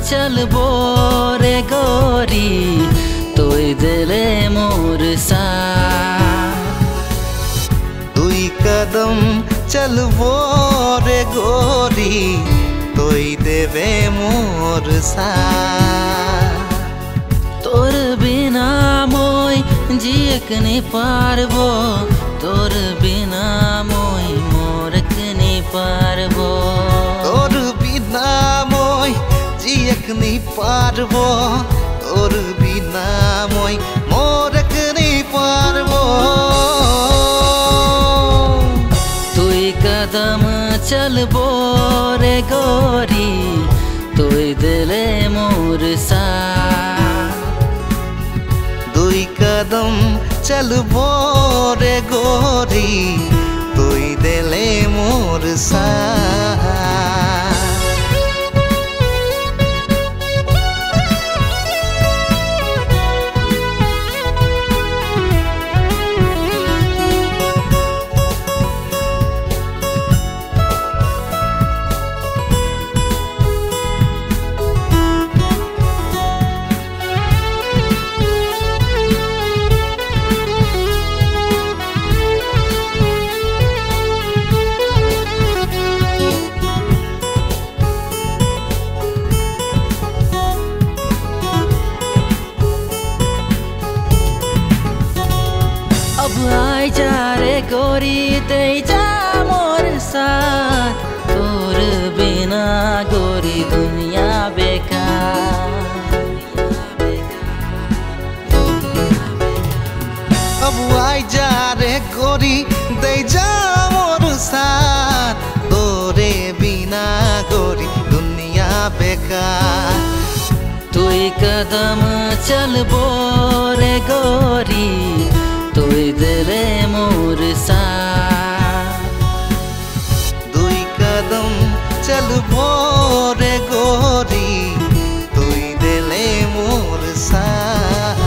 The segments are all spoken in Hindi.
चलबो रे गोरी तोय दिले मोर साथ। दुई कदम चलबो रे गोरी तोय देवे मोर साथ। तोर बिना मोय जियक नहीं पारबो, तोर बिना मोय मोरक नहीं पारबो। तोर बिना मोय जियक नहीं पारबो, तोर बिना मोय मोरक नहीं पारबो। तुई कदम चलबो रे गोरी तोय दिले मोर साथ। दुई कदम चलबो रे गोरी तोय दिले मोर साथ। अब आई जा रे गोरी दे जा मोर साथ। तोर बिना गोरी दुनिया बेकार। अब आई जा रे गोरी दे जा मोर साथ। तोरे बिना गोरी दुनिया बेकार। तुई कदम चलबो रे गोरी तोय दिले मोर साथ। दुई कदम चलबो रे गोरी तोय दिले मोर साथ।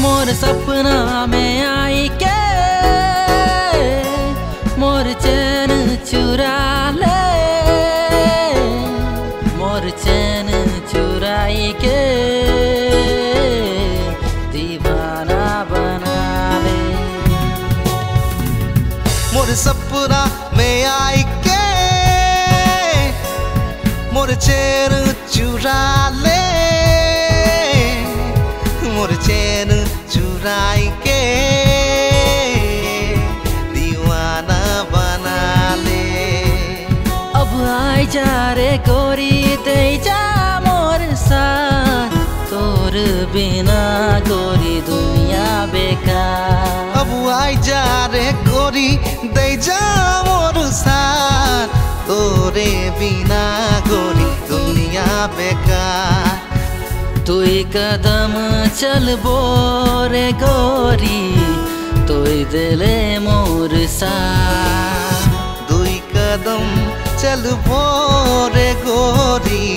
मोर सपना में आई के मोर चैन चुरा ले, मोर चैन चुराई के दीवाना बना ले। मोर सपना में आई के मोर चैन चुरा ले, मोर चैन चुराई के दीवाना बना ले। अब आई जा रे गोरी दे जा मोर साथ। तोर बिना गोरी दुनिया बेकार। अब आई जा रे गोरी दे जा मोर साथ। तोरे बिना गोरी दुनिया बेकार। तुई कदम चलबो रे गोरी तोय दिले मोर साथ। दुई कदम चलबो रे गोरी